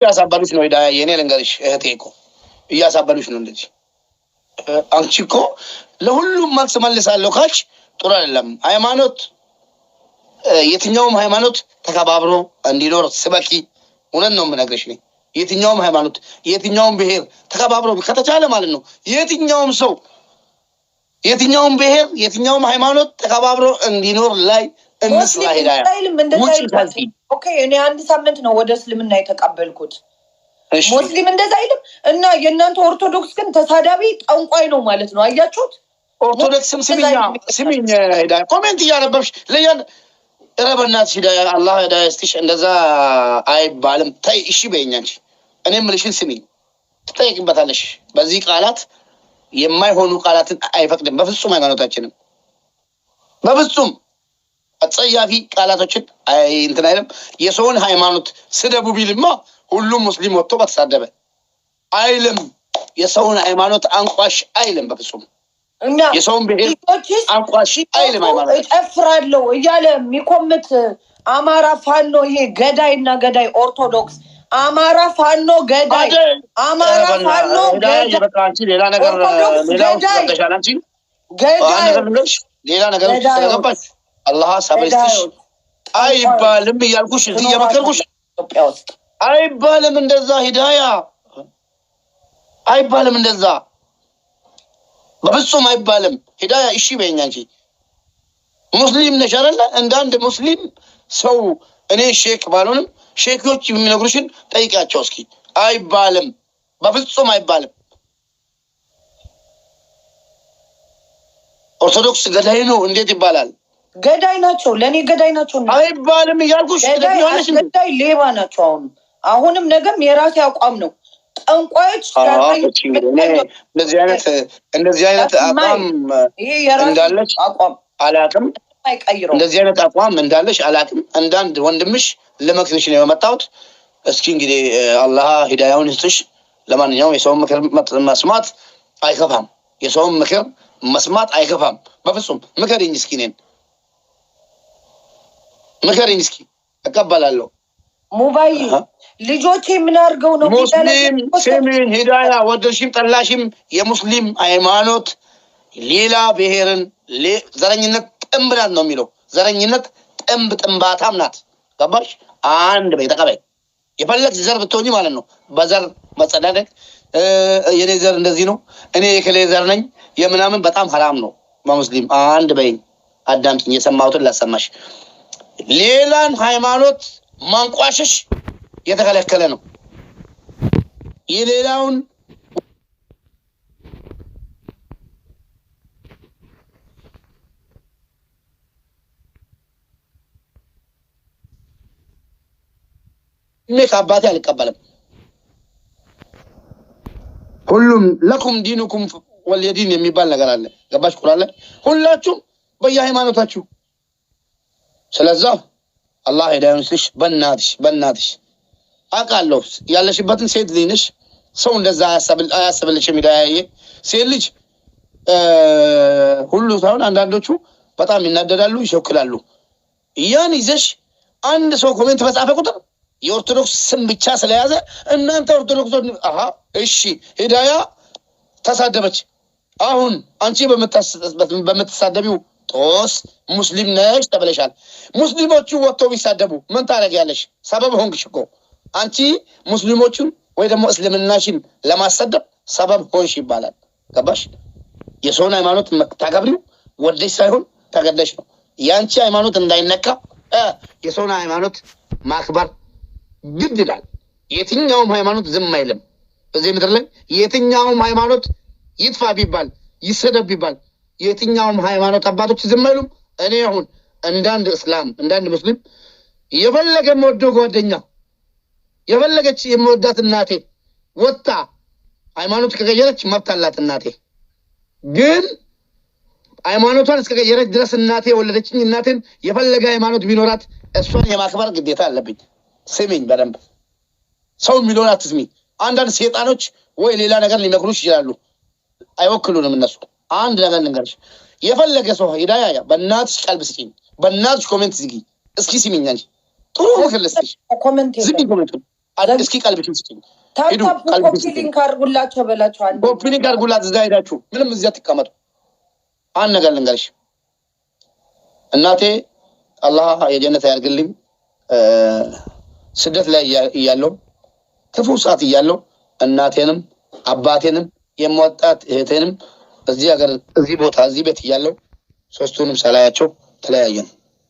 ያሳባሉሽ ነው ሂዳያ የኔ ልንገርሽ እህቴ እኮ እያሳባሉሽ ነው እንደዚህ አንቺ እኮ ለሁሉም መልስ መልሳለሁ ካልሽ ጥሩ አይደለም ሃይማኖት የትኛውም ሃይማኖት ተከባብሮ እንዲኖር ስበኪ እውነት ነው የምነግርሽ ነኝ የትኛውም ሃይማኖት የትኛውም ብሔር ተከባብሮ ከተቻለ ማለት ነው የትኛውም ሰው የትኛውም ብሔር የትኛውም ሃይማኖት ተከባብሮ እንዲኖር ላይ እንስራ ሂዳያ ኦኬ እኔ አንድ ሳምንት ነው ወደ እስልምና የተቀበልኩት ሙስሊም እንደዛ አይልም እና የእናንተ ኦርቶዶክስ ግን ተሳዳቢ ጠንቋይ ነው ማለት ነው አያችሁት ኦርቶዶክስም ስሚኝ ሂዳያ ኮሜንት እያነበብሽ ለያን ረበናት ሂዳያ አላህ ሂዳያ እስቲሽ እንደዛ አይባልም ታይ እሺ በእኛንቺ እኔም ምልሽን ስሚኝ ትጠይቅበታለሽ በዚህ ቃላት የማይሆኑ ቃላትን አይፈቅድም በፍጹም ሃይማኖታችንም በፍጹም አጸያፊ ቃላቶችን እንትን አይልም የሰውን ሃይማኖት ስደቡ ቢልማ ሁሉም ሙስሊም ወጥቶ በተሳደበ አይልም የሰውን ሃይማኖት አንቋሽ አይልም በፍጹም እና የሰውን ብሔር አንቋሽ አይልም ሃይማኖት እፍራለሁ እያለ የሚኮምት አማራ ፋኖ ይሄ ገዳይና ገዳይ ኦርቶዶክስ አማራ ፋኖ ገዳይ አማራ ፋኖ ገዳይ በቃንቺ ሌላ ነገር ሌላው ተሻላንቺ ሌላ ነገር ስለገባች አላህ ሰበስሽ አይባልም ይያልኩሽ እዚህ የመከርኩሽ ኢትዮጵያ ውስጥ አይባልም እንደዛ ሂዳያ አይባልም እንደዛ በፍጹም አይባልም ሂዳያ እሺ በእኛ እንጂ ሙስሊም ነሽ አይደል እንዳንድ ሙስሊም ሰው እኔ ሼክ ባልሆንም ሼኮች የሚነግሩሽን ጠይቂያቸው እስኪ አይባልም በፍጹም አይባልም ኦርቶዶክስ ገዳይ ነው እንዴት ይባላል ገዳይ ናቸው ለኔ ገዳይ ናቸው አይባልም ይያልኩሽ ገዳይ ሌባ ናቸው አሁንም ነገም የራሴ አቋም ነው ጠንቋዮች እንደዚህ አይነት አቋም እንዳለች አቋም አላቅም እንደዚህ አይነት አቋም እንዳለሽ አላቅም አንዳንድ ወንድምሽ ለመክርሽ ነው የመጣሁት እስኪ እንግዲህ አላህ ሂዳያውን ይስጥሽ ለማንኛውም የሰውን ምክር መስማት አይከፋም የሰውን ምክር መስማት አይከፋም በፍጹም ምከሪኝ እስኪ ነን ምከሪኝ እስኪ እቀበላለሁ ሞባይል ልጆቼ ምን አድርገው ነው ሙስሊም ሰሚን ሂዳያ ወደሽም ጠላሽም የሙስሊም ሃይማኖት ሌላ ብሔርን ዘረኝነት ጥምብናት ነው የሚለው ዘረኝነት ጥምባታም ናት ገባሽ አንድ በይ ተቀበይ የፈለግሽ ዘር ብትሆኚ ማለት ነው በዘር መጸዳደቅ የኔ ዘር እንደዚህ ነው እኔ የከሌ ዘር ነኝ የምናምን በጣም ሐራም ነው በሙስሊም አንድ በይ አዳምጪኝ የሰማሁትን ላሰማሽ ሌላን ሃይማኖት ማንቋሸሽ የተከለከለ ነው የሌላውን አባቴ አልቀበልም ሁሉም ለኩም ዲኑኩም ወልየዲን የሚባል ነገር አለ ገባሽ ቁርአን ላይ ሁላችሁም በየሃይማኖታችሁ ስለዚህ አላህ ሂዳያውን ይስጥሽ በእናትሽ አውቃለሁ ያለሽበትን ሴት ልጅ ነሽ ሰው እንደዛ አያስብልሽም ሂዳያዬ ሴት ልጅ ሁሉ ሳይሆን አንዳንዶቹ በጣም ይናደዳሉ ይሾክላሉ ያን ይዘሽ አንድ ሰው ኮሜንት በጻፈ ቁጥር የኦርቶዶክስ ስም ብቻ ስለያዘ እናንተ ኦርቶዶክሶች እሺ ሂዳያ ተሳደበች አሁን አንቺ በመተሳደቢው ጦስ ሙስሊም ነሽ ተብለሻል ሙስሊሞቹ ወጥተው ቢሳደቡ ምን ታረጋለሽ ሰበብ ሆንክሽ እኮ አንቺ ሙስሊሞቹን ወይ ደግሞ እስልምናሽን ለማሰደብ ሰበብ ሆንሽ ይባላል ገባሽ የሰውን ሃይማኖት ታከብሪው ወደሽ ሳይሆን ተገደሽ ነው ያንቺ ሃይማኖት እንዳይነካ የሰውን ሃይማኖት ማክበር ግድ ይላል የትኛውም ሃይማኖት ዝም አይልም በዚህ ምድር ላይ የትኛውም ሃይማኖት ይጥፋ ቢባል ይሰደብ ቢባል የትኛውም ሃይማኖት አባቶች ዝም አይሉም እኔ አሁን እንዳንድ እስላም እንዳንድ ሙስሊም የፈለገ የምወደው ጓደኛ የፈለገች የምወዳት እናቴ ወጣ ሃይማኖት ከቀየረች መብት አላት እናቴ ግን ሃይማኖቷን እስከቀየረች ድረስ እናቴ ወለደችኝ እናቴን የፈለገ ሃይማኖት ቢኖራት እሷን የማክበር ግዴታ አለብኝ ስሚኝ በደንብ ሰው ሚሊዮን አትስሚ አንዳንድ ሰይጣኖች ወይ ሌላ ነገር ሊመክሩሽ ይችላሉ አይወክሉንም እነሱ አንድ ነገር ልንገርሽ የፈለገ ሰው ሂዳያ በእናትሽ ቀልብ ስጪኝ በእናትሽ ኮሜንት ዝጊ እስኪ ስሚኝ አንቺ ጥሩ ምክር ልስጥሽ ኮሜንት ዝጊ ኮሜንት እስኪ ቀልብሽን ስጪኝ ሂዱ ኮፒ ሊንክ አድርጉላቸው በላቸው አንዴ ኮፒ ሊንክ አድርጉላት እዛ ሄዳችሁ ምንም እዚያ ተቀመጡ አንድ ነገር ልንገርሽ እናቴ አላህ የጀነት ያርግልኝ ስደት ላይ እያለሁ ክፉ ሰዓት እያለሁ እናቴንም አባቴንም የምወጣት እህቴንም እዚህ ሀገር እዚህ ቦታ እዚህ ቤት እያለሁ ሶስቱንም ሰላያቸው ተለያየን